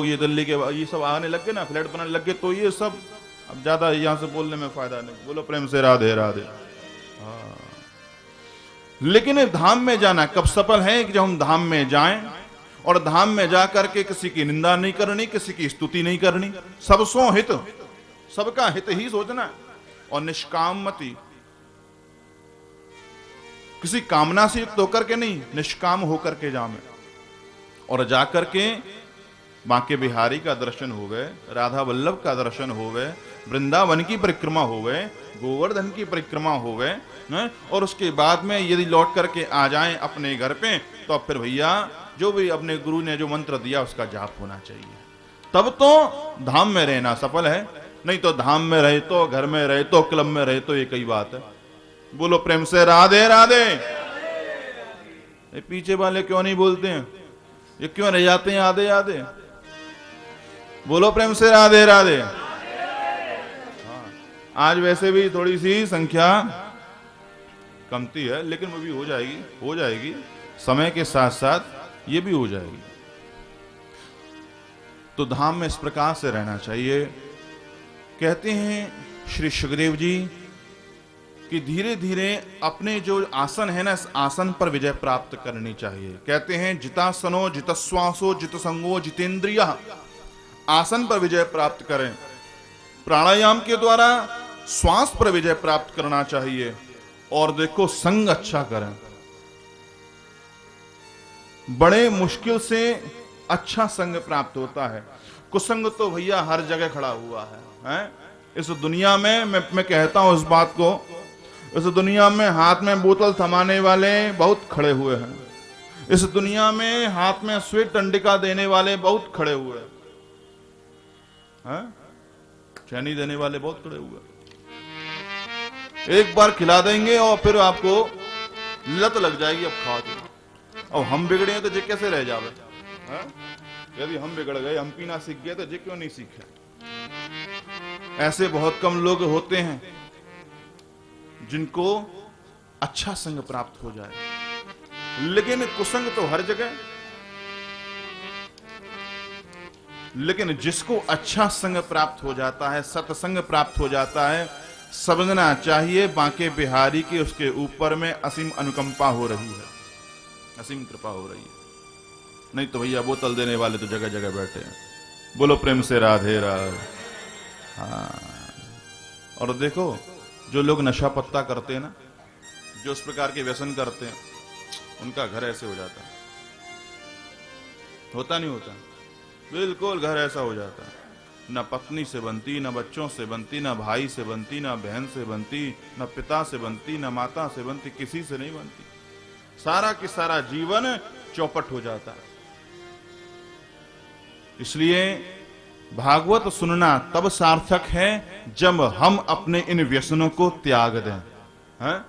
ये दिल्ली के ये सब आने लग गए ना, फ्लैट बनाने लग गए, तो ये सब अब ज्यादा यहाँ से बोलने में फायदा नहीं। बोलो प्रेम से राधे राधे। हाँ, लेकिन धाम में जाना कब सफल है कि जब हम धाम में जाएं और धाम में जा करके किसी की निंदा नहीं करनी, किसी की स्तुति नहीं करनी, सबसो हित, सबका हित ही सोचना और निष्कामति, किसी कामना से युक्त होकर के नहीं, निष्काम होकर के जामे और जाकर के बांके बिहारी का दर्शन हो गए, राधा वल्लभ का दर्शन हो गए, वृंदावन की परिक्रमा हो गए, गोवर्धन की परिक्रमा हो गए, और उसके बाद में यदि लौट करके आ जाएं अपने घर पे, तो अब फिर भैया जो भी अपने गुरु ने जो मंत्र दिया उसका जाप होना चाहिए, तब तो धाम में रहना सफल है। नहीं तो धाम में रहे तो, घर में रहे तो, क्लब में रहे तो, एक ही बात है। बोलो प्रेम से राधे राधे। ये पीछे वाले क्यों नहीं बोलते हैं, ये क्यों रह जाते हैं आधे आधे? बोलो प्रेम से राधे राधे। हाँ, आज वैसे भी थोड़ी सी संख्या कमती है, लेकिन वो भी हो जाएगी, हो जाएगी, समय के साथ साथ ये भी हो जाएगी। तो धाम में इस प्रकार से रहना चाहिए। कहते हैं श्री सुखदेव जी कि धीरे धीरे अपने जो आसन है ना, इस आसन पर विजय प्राप्त करनी चाहिए। कहते हैं जितासनो जितश्वासो जितसंगो जितेंद्रिय, आसन पर विजय प्राप्त करें। प्राणायाम के द्वारा श्वास पर विजय प्राप्त करना चाहिए। और देखो संग अच्छा करें, बड़े मुश्किल से अच्छा संग प्राप्त होता है। कुसंग तो भैया हर जगह खड़ा हुआ है? इस दुनिया में मैं कहता हूं इस बात को, इस दुनिया में हाथ में बोतल थमाने वाले बहुत खड़े हुए हैं, इस दुनिया में हाथ में स्वीट टंडिका देने वाले बहुत खड़े हुए हैं, चैनी देने वाले बहुत खड़े हुए। एक बार खिला देंगे और फिर आपको लत लग जाएगी, अब खाओ तो। और हम बिगड़े हैं तो जे कैसे रह जावे? यदि हम बिगड़ गए, हम पीना सीख गए, तो जे क्यों नहीं सीखे? ऐसे बहुत कम लोग होते हैं जिनको अच्छा संग प्राप्त हो जाए, लेकिन कुसंग तो हर जगह। लेकिन जिसको अच्छा संग प्राप्त हो जाता है, सत्संग प्राप्त हो जाता है, समझना चाहिए बांके बिहारी की उसके ऊपर में असीम अनुकंपा हो रही है, असीम कृपा हो रही है। नहीं तो भैया बोतल देने वाले तो जगह जगह बैठे हैं। बोलो प्रेम से राधे राधे। हाँ, और देखो जो लोग नशा पत्ता करते हैं ना, जो इस प्रकार के व्यसन करते हैं, उनका घर ऐसे हो जाता है। होता नहीं होता? बिल्कुल घर ऐसा हो जाता है। न पत्नी से बनती, न बच्चों से बनती, न भाई से बनती, न बहन से बनती, न पिता से बनती, न माता से बनती, किसी से नहीं बनती। सारा की सारा जीवन चौपट हो जाता है। इसलिए भागवत सुनना तब सार्थक है जब हम अपने इन व्यसनों को त्याग दें। हैं?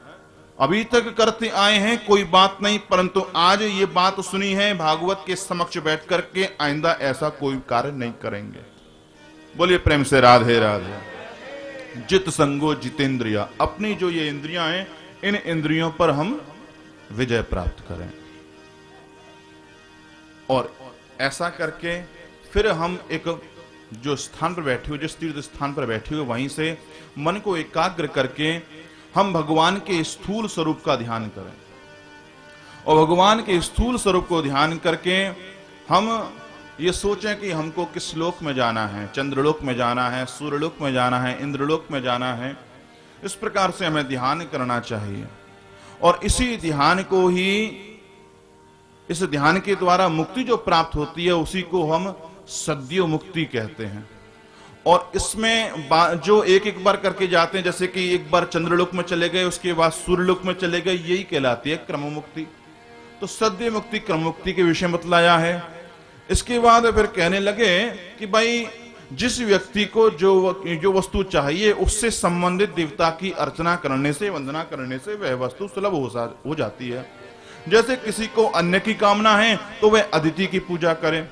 अभी तक करते आए हैं कोई बात नहीं, परंतु आज ये बात सुनी है भागवत के समक्ष बैठ करके, आइंदा ऐसा कोई कार्य नहीं करेंगे। बोलिए प्रेम से राधे राधे। जित संगो जितेंद्रिया, अपनी जो ये इंद्रियां हैं, इन इंद्रियों पर हम विजय प्राप्त करें। और ऐसा करके फिर हम एक जो स्थान पर बैठे हुए, जिस तीर्थ स्थान पर बैठे हुए, वहीं से मन को एकाग्र करके हम भगवान के स्थूल स्वरूप का ध्यान करें। और भगवान के स्थूल स्वरूप को ध्यान करके हम ये सोचें कि हमको किस लोक में जाना है, चंद्रलोक में जाना है, सूर्यलोक में जाना है, इंद्रलोक में जाना है। इस प्रकार से हमें ध्यान करना चाहिए। और इसी ध्यान को ही, इस ध्यान के द्वारा मुक्ति जो प्राप्त होती है, उसी को हम सद्यो मुक्ति कहते हैं। और इसमें जो एक एक बार करके जाते हैं, जैसे कि एक बार चंद्रलोक में चले गए, उसके बाद सूर्यलोक में चले गए, यही कहलाती है क्रम मुक्ति। तो सद्य मुक्ति क्रम मुक्ति के विषय बतलाया है। इसके बाद फिर कहने लगे कि भाई जिस व्यक्ति को जो वस्तु चाहिए, उससे संबंधित देवता की अर्चना करने से, वंदना करने से वह वस्तु सुलभ हो जाती है। जैसे किसी को अन्न की कामना है तो वह अदिति की पूजा करे,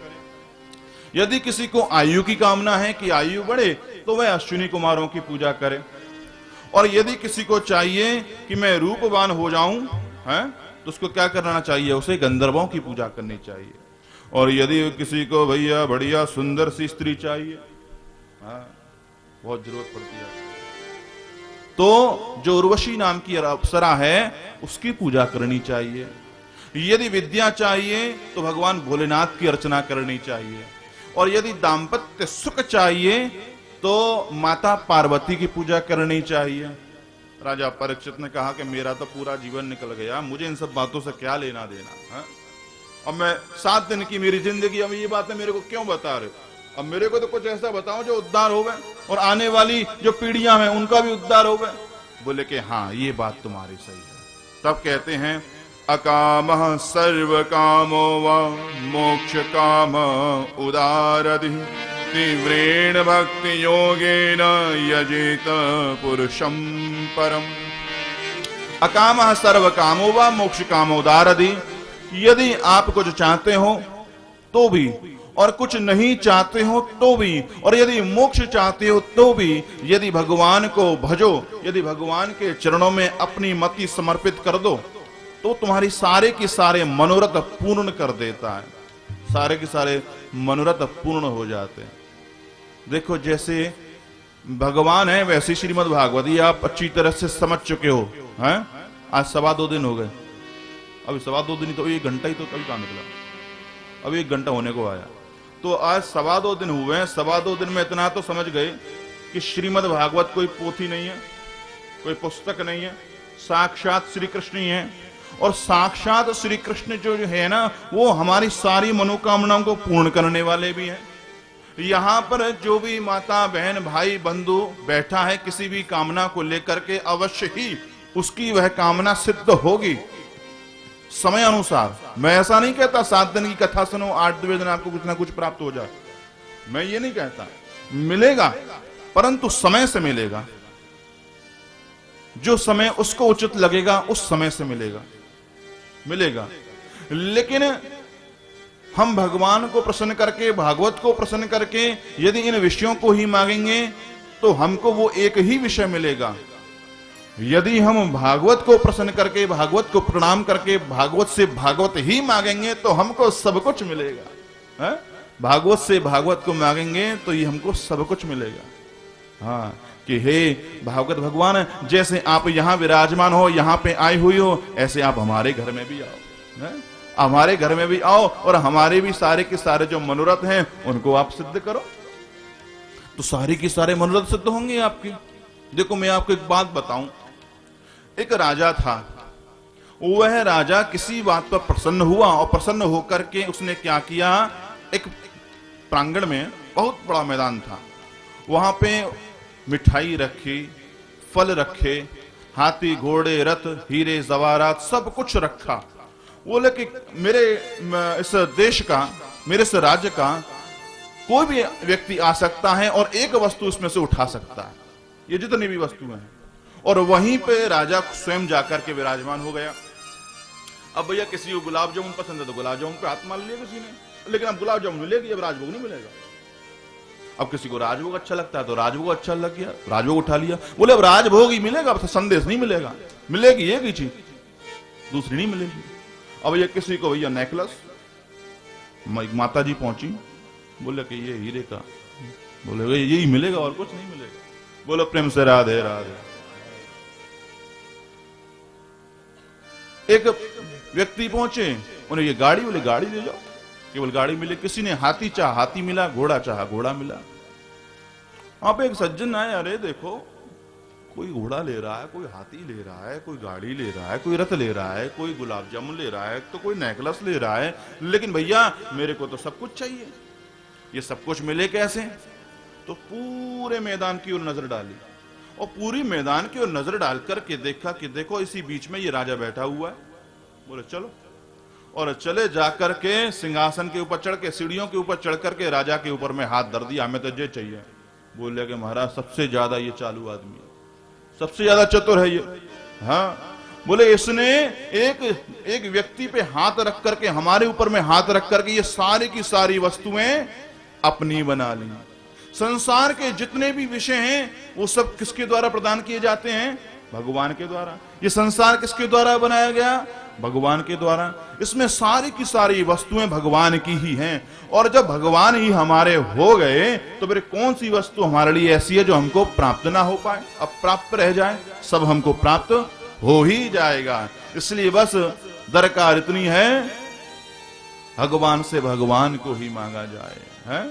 यदि किसी को आयु की कामना है कि आयु बढ़े तो वह अश्विनी कुमारों की पूजा करे, और यदि किसी को चाहिए कि मैं रूपवान हो जाऊं, तो उसको क्या करना चाहिए? उसे गंधर्वों की पूजा करनी चाहिए। और यदि किसी को भैया बढ़िया सुंदर सी स्त्री चाहिए, हाँ, बहुत जरूरत पड़ती है, तो जो उर्वशी नाम की अप्सरा है उसकी पूजा करनी चाहिए। यदि विद्या चाहिए तो भगवान भोलेनाथ की अर्चना करनी चाहिए, और यदि दाम्पत्य सुख चाहिए तो माता पार्वती की पूजा करनी चाहिए। राजा परीक्षित ने कहा कि मेरा तो पूरा जीवन निकल गया, मुझे इन सब बातों से क्या लेना देना है? अब मैं 7 दिन की मेरी जिंदगी, अब ये बातें मेरे को क्यों बता रहे? अब मेरे को तो कुछ ऐसा बताओ जो उद्धार हो गए और आने वाली जो पीढ़ियां हैं उनका भी उद्धार हो गए। बोले कि हाँ, ये बात तुम्हारी सही है। तब कहते हैं अकामः सर्व कामो वा मोक्ष काम उदारधि तीव्रेण भक्ति योगेन यजेत पुरुषं परम। अकामः सर्व कामो वा मोक्ष काम उदारधि, यदि आप कुछ चाहते हो तो भी, और कुछ नहीं चाहते हो तो भी, और यदि मोक्ष चाहते हो तो भी, यदि भगवान को भजो, यदि भगवान के चरणों में अपनी मति समर्पित कर दो, तो तुम्हारी सारे के सारे मनोरथ पूर्ण कर देता है। सारे के सारे मनोरथ पूर्ण हो जाते हैं। देखो, जैसे भगवान है वैसे श्रीमद् भागवत ये आप अच्छी तरह से समझ चुके हो, हैं? आज 2.25 दिन हो गए, अभी 2.25 दिन ही तो, 1 घंटा ही तो कभी कहाँ निकला, अभी 1 घंटा होने को आया। तो आज 2.25 दिन हुए हैं। 2.25 दिन में इतना तो समझ गए कि श्रीमद् भागवत कोई पोथी नहीं है, कोई पुस्तक नहीं है, साक्षात श्री कृष्ण ही है। और साक्षात श्री कृष्ण जो है ना, वो हमारी सारी मनोकामनाओं को पूर्ण करने वाले भी हैं। यहाँ पर जो भी माता बहन भाई बंधु बैठा है, किसी भी कामना को लेकर के अवश्य ही उसकी वह कामना सिद्ध होगी समय अनुसार। मैं ऐसा नहीं कहता 7 दिन की कथा सुनो 8वें दिन आपको कुछ ना कुछ प्राप्त हो जाए, मैं ये नहीं कहता। मिलेगा, परंतु समय से मिलेगा, जो समय उसको उचित लगेगा उस समय से मिलेगा। लेकिन हम भगवान को प्रसन्न करके, भागवत को प्रसन्न करके यदि इन विषयों को ही मांगेंगे तो हमको वो एक ही विषय मिलेगा। यदि हम भागवत को प्रसन्न करके, भागवत को प्रणाम करके, भागवत से भागवत ही मांगेंगे तो हमको सब कुछ मिलेगा, है? भागवत से भागवत को मांगेंगे तो ये हमको सब कुछ मिलेगा। हाँ, कि हे भागवत भगवान, जैसे आप यहाँ विराजमान हो, यहाँ पे आई हुई हो, ऐसे आप हमारे घर में भी आओ, है? हमारे घर में भी आओ और हमारे भी सारे के सारे जो मनोरथ हैं उनको आप सिद्ध करो, तो सारे के सारे मनोरथ सिद्ध होंगे आपके। देखो, मैं आपको एक बात बताऊं, एक राजा था, वह राजा किसी बात पर प्रसन्न हुआ और प्रसन्न होकर के उसने क्या किया, एक प्रांगण में बहुत बड़ा मैदान था, वहां पे मिठाई रखी, फल रखे, हाथी घोड़े रथ हीरे जवाहरात सब कुछ रखा। बोले कि मेरे इस देश का, मेरे इस राज्य का कोई भी व्यक्ति आ सकता है और एक वस्तु इसमें से उठा सकता है, ये जितनी भी वस्तुएं हैं। और वहीं पे राजा स्वयं जाकर के विराजमान हो गया। अब भैया किसी को गुलाब जामुन पसंद है तो गुलाब जामुन पे हाथ मार लिया किसी ने, लेकिन अब गुलाब जामुन मिलेगी, अब राजभोग नहीं मिलेगा। अब किसी को राजभोग अच्छा लगता है तो राजभोग अच्छा लग गया, राजभोग उठा लिया। बोले अब राजभोग ही मिलेगा, अब संदेश नहीं मिलेगा, मिलेगी एक ही चीज, दूसरी नहीं मिलेगी। अब ये किसी को भैया नेकलेस, माता जी पहुंची, बोले कि ये हीरे का, बोले यही मिलेगा और कुछ नहीं मिलेगा। बोलो प्रेम से राधे राधे। एक व्यक्ति पहुंचे, उन्हें ये गाड़ी, बोले गाड़ी ले जाओ, केवल गाड़ी मिले। किसी ने हाथी चाहा हाथी मिला, घोड़ा चाहा घोड़ा मिला। वहां पे एक सज्जन आए, अरे देखो कोई घोड़ा ले रहा है, कोई हाथी ले रहा है, कोई गाड़ी ले रहा है, कोई रथ ले रहा है, कोई गुलाब जामुन ले रहा है, तो कोई नेकलेस ले रहा है, लेकिन भैया मेरे को तो सब कुछ चाहिए, ये सब कुछ मिले कैसे? तो पूरे मैदान की ओर नजर डाली और पूरी मैदान की ओर नजर डाल करके देखा कि देखो इसी बीच में ये राजा बैठा हुआ है। बोले चलो, और चले जाकर के सिंहासन के ऊपर चढ़ के, सीढ़ियों के ऊपर चढ़ करके राजा के ऊपर में हाथ धर दिया, हमें तो ये चाहिए। बोले कि महाराज सबसे ज्यादा ये चालू आदमी है, सबसे ज्यादा चतुर है ये। हाँ, बोले इसने एक व्यक्ति पे हाथ रख करके, हमारे ऊपर में हाथ रख करके ये सारी की सारी वस्तुएं अपनी बना ली। संसार के जितने भी विषय हैं वो सब किसके द्वारा प्रदान किए जाते हैं? भगवान के द्वारा। ये संसार किसके द्वारा बनाया गया? भगवान के द्वारा। इसमें सारी की सारी वस्तुएं भगवान की ही हैं, और जब भगवान ही हमारे हो गए तो फिर कौन सी वस्तु हमारे लिए ऐसी है जो हमको प्राप्त ना हो पाए, अब प्राप्त रह जाए? सब हमको प्राप्त हो ही जाएगा। इसलिए बस दरकार इतनी है, भगवान से भगवान को ही मांगा जाए, है?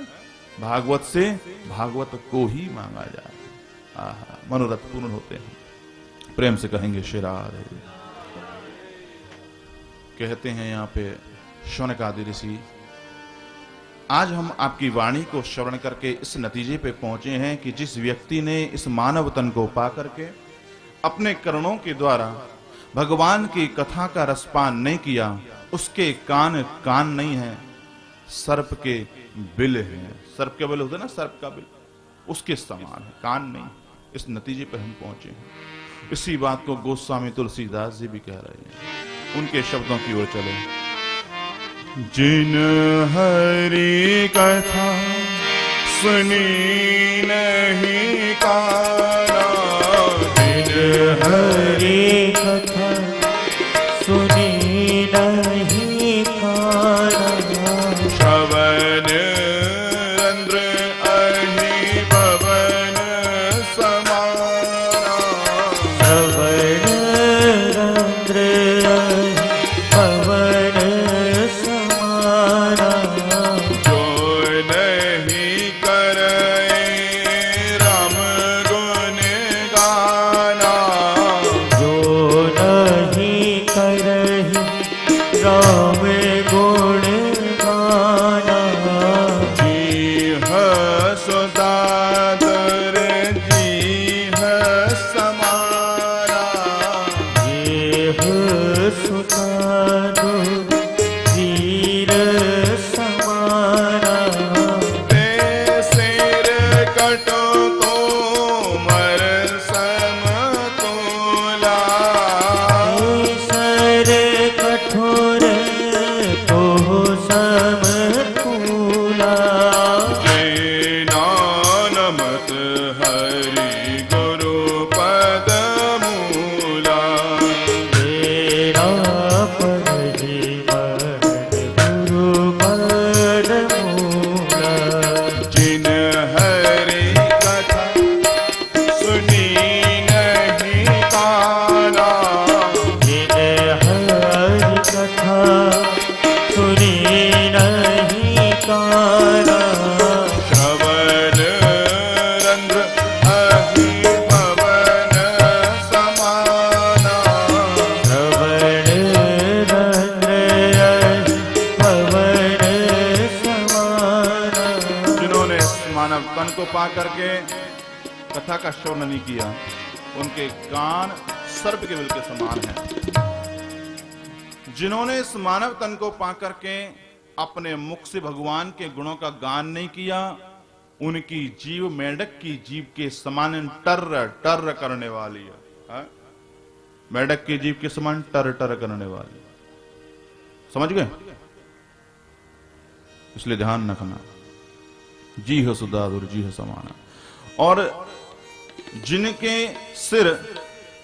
भागवत से भागवत को ही मांगा जाए। आहा, मनोरथ पूर्ण होते हैं। प्रेम से कहेंगे श्री राधे। कहते हैं यहाँ पे शौनकादि ऋषि, आज हम आपकी वाणी को श्रवण करके इस नतीजे पे पहुंचे हैं कि जिस व्यक्ति ने इस मानव तन को पा करके अपने कर्णों के द्वारा भगवान की कथा का रसपान नहीं किया, उसके कान कान नहीं है, सर्प के बिल हैं। सर्प के बिल होते ना, सर्प का बिल, उसके समान है, कान नहीं। इस नतीजे पर हम पहुंचे हैं। इसी बात को गोस्वामी तुलसीदास जी भी कह रहे हैं। उनके शब्दों की ओर चले। जिन हरि कथा सुनी नहीं काना, जिन हरि कथा सुनी नहीं काना, श्रवण रंध्र अहि भवन समाना, श्रवण रंध्र भवन समाना, जो नहीं करे राम गुण गाना, जो नहीं करहि राम गुण गाना, जीह सुदातर जीह समाना, देह सुतारो धीर समाना, ते सिर कटो तो मर समतोला, सर कठोर तो समतूला, नानमत हरि गुरु पद मूला, तेरा पद जीवन गुरु पद मूला, जिन हरि कथा सुनी नहीं काना, जिन हरि कथा सुनी नहीं काना, श्रवण रंध्र अहि भवन समाना, श्रवण रंध्र भवन समाना, जिन्होंने इस मानव तन को पा करके कथा का श्रवण नहीं किया, उनके कान सर्प के बिल के समान हैं। जिन्होंने इस मानव तन को पा करके अपने मुख से भगवान के गुणों का गान नहीं किया, उनकी जीव मेंढक की जीव के समान टर्र टर्र करने वाली है, हाँ? मेंढक की जीव के समान टर टर करने वाली। समझ गए? इसलिए ध्यान रखना, जीह सुदादुर जीह समाना। और जिनके सिर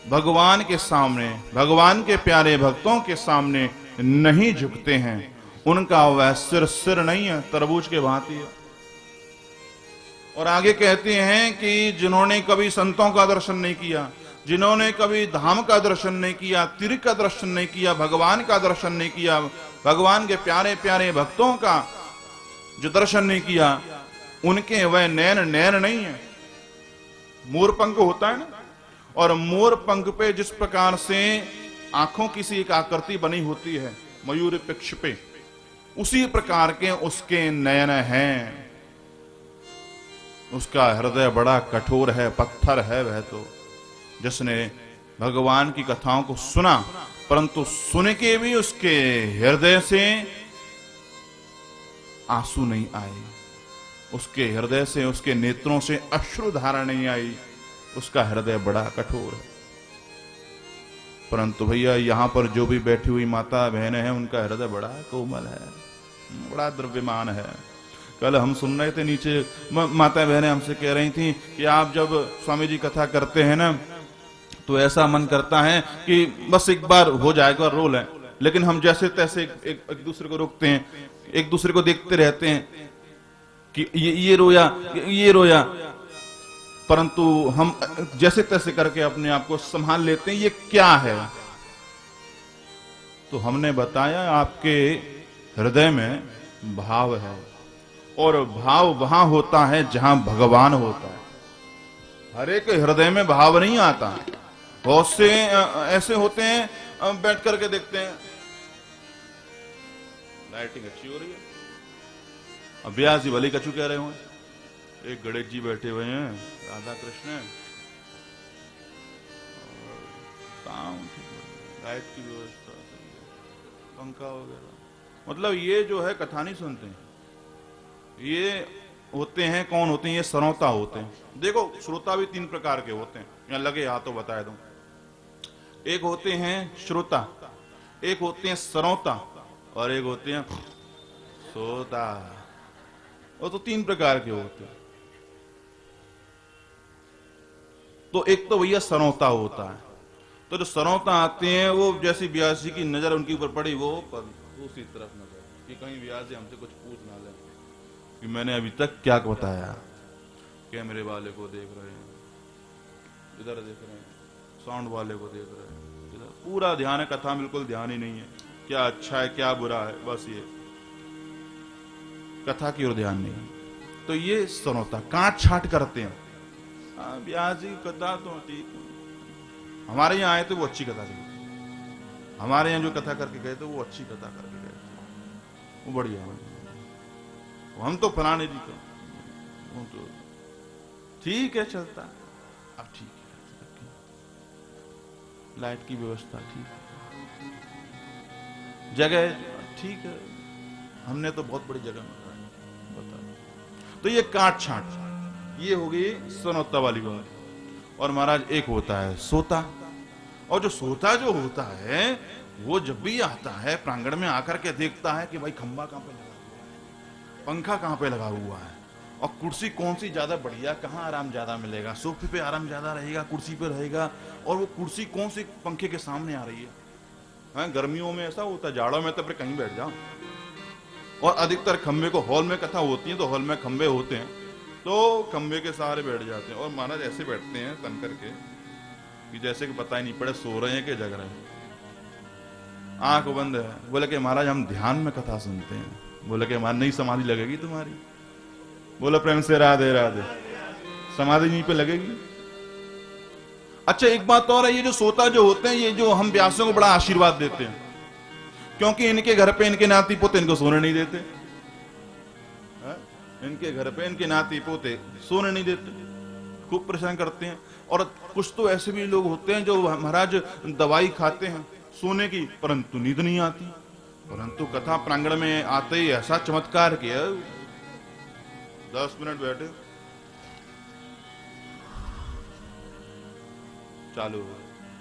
भगवान के सामने, भगवान के प्यारे भक्तों के सामने नहीं झुकते हैं, उनका वह सिर सिर नहीं है, तरबूज के भांति है। और आगे कहते हैं कि जिन्होंने कभी संतों का दर्शन नहीं किया, जिन्होंने कभी धाम का दर्शन नहीं किया, तीर्थ का दर्शन नहीं किया, भगवान का दर्शन नहीं किया, भगवान के प्यारे प्यारे भक्तों का जो दर्शन नहीं किया, उनके वह नैन नैन नहीं है। मोर पंख होता है ना, और मोर पंख पे जिस प्रकार से आंखों की सी एक आकृति बनी होती है मयूर पिक्ष पे, उसी प्रकार के उसके नयन हैं। उसका हृदय बड़ा कठोर है, पत्थर है वह तो, जिसने भगवान की कथाओं को सुना, परंतु सुन के भी उसके हृदय से आंसू नहीं आए, उसके हृदय से, उसके नेत्रों से अश्रुधारा नहीं आई, उसका हृदय बड़ा कठोर है। परंतु भैया यहाँ पर जो भी बैठी हुई माता बहनें हैं, उनका हृदय बड़ा कोमल है, बड़ा द्रव्यमान है। कल हम सुन रहे थे नीचे, माता बहनें हमसे कह रही थी कि आप जब स्वामी जी कथा करते हैं ना, तो ऐसा मन करता है कि बस एक बार हो जाएगा, रो लें, लेकिन हम जैसे तैसे एक दूसरे को रोकते हैं, एक दूसरे को देखते रहते हैं कि ये रोया, ये रोया, परंतु हम जैसे तैसे करके अपने आप को संभाल लेते हैं। ये क्या है? तो हमने बताया आपके हृदय में भाव है, और भाव वहां होता है जहां भगवान होता है। हर एक हृदय में भाव नहीं आता। बहुत से ऐसे होते हैं, बैठ करके देखते हैं लाइटिंग अच्छी हो रही है, अब ब्यास जी भली कछु कह रहे हो, एक गणेश जी बैठे हुए हैं, राधा कृष्ण, लाइट की व्यवस्था, पंखा वगैरह। मतलब ये जो है कथा नहीं सुनते हैं। ये होते हैं, कौन होते हैं? ये श्रोता होते हैं। देखो श्रोता भी 3 प्रकार के होते हैं, यहाँ लगे हाथों बता दूं। एक होते हैं श्रोता, एक होते हैं श्रोता, और एक होते हैं श्रोता। वो तो 3 प्रकार के होते हैं। तो एक तो भैया श्रोता होता है। तो जो श्रोता आते हैं वो जैसी व्यास जी की नजर उनके ऊपर पड़ी, वो दूसरी तरफ नजर कि कहीं व्यास जी हमसे कुछ पूछ ना ले कि मैंने अभी तक क्या बताया। कैमरे वाले को देख रहे हैं, इधर देख रहे हैं, साउंड वाले को देख रहे हैं, इधर पूरा ध्यान है, कथा बिल्कुल ध्यान ही नहीं है, क्या अच्छा है क्या बुरा है, बस ये कथा की ओर ध्यान नहीं है। तो ये श्रोता काट छाट करते हैं। व्यास जी कथा तो ठीक, हमारे यहाँ आए थे वो अच्छी कथा थी, हमारे यहाँ जो कथा करके गए थे वो अच्छी कथा करके गए थे, वो बढ़िया है। हम तो फलाने जी को, वो तो ठीक है चलता, अब ठीक है, लाइट की व्यवस्था ठीक है, जगह ठीक है, हमने तो बहुत बड़ी जगह में बता। तो ये काट छाट, ये हो गई श्रोता वाली बात। और महाराज एक होता है सोता, और जो सोता जो होता है वो जब भी आता है प्रांगण में आकर के देखता है कि भाई खंबा कहां पे लगा हुआ है, पंखा कहां पे लगा हुआ है, और कुर्सी कौन सी ज्यादा बढ़िया, कहां आराम ज्यादा मिलेगा, सोफे पे आराम ज्यादा रहेगा, कुर्सी पे रहेगा, और वो कुर्सी कौन सी पंखे के सामने आ रही है। गर्मियों में ऐसा होता है, जाड़ों में तो फिर कहीं बैठ जाओ। और अधिकतर खंबे को, हॉल में कथा होती है तो हॉल में खंबे होते हैं, तो खंबे के सहारे बैठ जाते हैं। और महाराज ऐसे बैठते हैं तन करके कि जैसे कि पता ही नहीं पड़े सो रहे हैं कि जग रहे हैं, आंख बंद है। बोले कि महाराज हम ध्यान में कथा सुनते हैं। बोले कि हमारी नहीं समाधि लगेगी तुम्हारी। बोला प्रेम से राधे राधे, समाधि यहीं पे लगेगी। अच्छा एक बात और है, ये जो सोता जो होते हैं, ये जो हम व्यासों को बड़ा आशीर्वाद देते हैं, क्योंकि इनके घर पे इनके नाती पोते इनको सोने नहीं देते। इनके घर पे इनके नाती पोते सोने नहीं देते, खूब परेशान करते हैं। और कुछ तो ऐसे भी लोग होते हैं जो महाराज दवाई खाते हैं सोने की, परंतु नींद नहीं आती, परंतु कथा प्रांगण में आते ही ऐसा चमत्कार किया, 10 मिनट बैठे चालू हो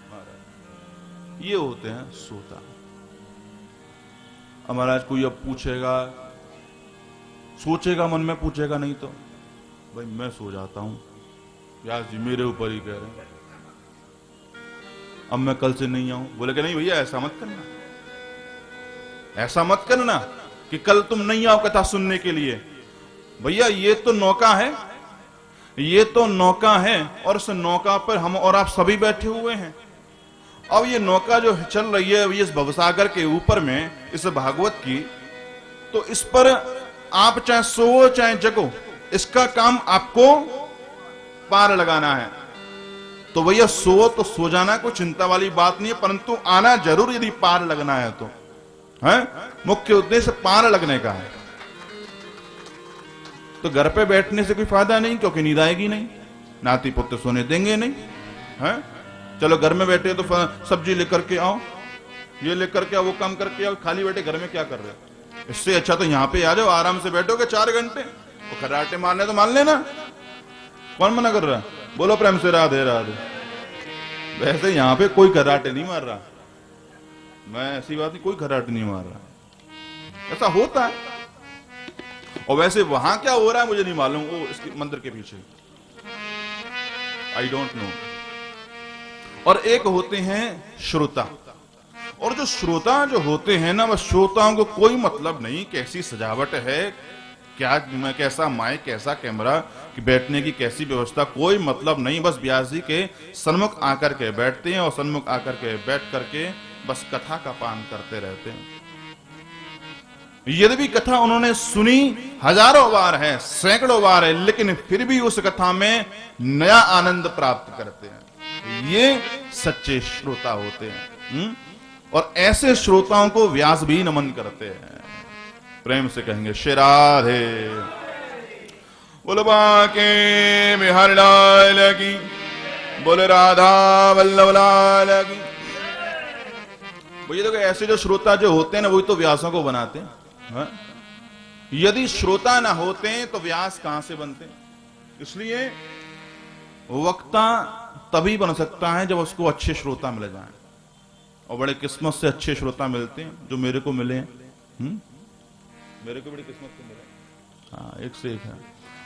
महाराज। ये होते हैं सोता। अब महाराज कोई अब पूछेगा, सोचेगा मन में, पूछेगा नहीं तो भाई मैं सो जाता हूं, व्यास जी मेरे ऊपर ही कह रहे हैं, अब मैं कल से नहीं आऊं। बोले कि नहीं भैया ऐसा मत करना, ऐसा मत करना कि कल तुम नहीं आओ कथा सुनने के लिए। भैया ये तो नौका है, ये तो नौका है, और इस नौका पर हम और आप सभी बैठे हुए हैं। अब ये नौका जो चल रही है इस भवसागर के ऊपर में, इस भागवत की, तो इस पर आप चाहे सो चाहे जगो, इसका काम आपको पार लगाना है। तो भैया सो तो सो जाना, कोई चिंता वाली बात नहीं है, परंतु आना जरूर यदि पार लगना है तो है। मुख्य उद्देश्य पार लगने का है। तो घर पे बैठने से कोई फायदा नहीं, क्योंकि नींद आएगी नहीं, नाती पुत्र सोने देंगे नहीं है। चलो घर में बैठे तो सब्जी लेकर के आओ, ये लेकर के आओ, वो काम करके आओ, खाली बैठे घर में क्या कर रहे हो? इससे अच्छा तो यहां पे आ जाओ, आराम से बैठोगे 4 घंटे। वो खर्राटे मारने तो मान लेना, कौन मना कर रहा? बोलो प्रेम से राधे राधे। वैसे यहां पे कोई खर्राटे नहीं मार रहा, मैं ऐसी बात नहीं, कोई खर्राटे नहीं मार रहा, ऐसा होता है। और वैसे वहां क्या हो रहा है मुझे नहीं मालूम, वो इसके मंदिर के पीछे, आई डोंट नो। और एक होते हैं श्रोता, और जो श्रोता जो होते हैं ना, बस श्रोताओं को कोई मतलब नहीं कैसी सजावट है, क्या कैसा माइक, कैसा कैमरा, कि बैठने की कैसी व्यवस्था, कोई मतलब नहीं। बस व्यास जी के सन्मुख आकर के बैठते हैं और सन्मुख आकर के बैठ करके बस कथा का पान करते रहते हैं। यदि भी कथा उन्होंने सुनी हजारों बार है, सैकड़ों बार है, लेकिन फिर भी उस कथा में नया आनंद प्राप्त करते हैं। ये सच्चे श्रोता होते हैं। और ऐसे श्रोताओं को व्यास भी नमन करते हैं। प्रेम से कहेंगे श्री राधे बोल बाके बिहारी लाल की, बोल राधा वल्लभ लाल की। भैया देखो, ऐसे जो श्रोता जो होते हैं ना, वही तो व्यासों को बनाते हैं। हाँ? यदि श्रोता ना होते तो व्यास कहां से बनते? इसलिए वक्ता तभी बन सकता है जब उसको अच्छे श्रोता मिल जाएं। और बड़े किस्मत से अच्छे श्रोता मिलते हैं, जो मेरे को मिले हैं। मेरे को बड़ी किस्मत से मिले। हाँ, एक से एक है।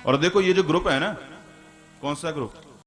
और देखो ये जो ग्रुप है ना, कौन सा ग्रुप?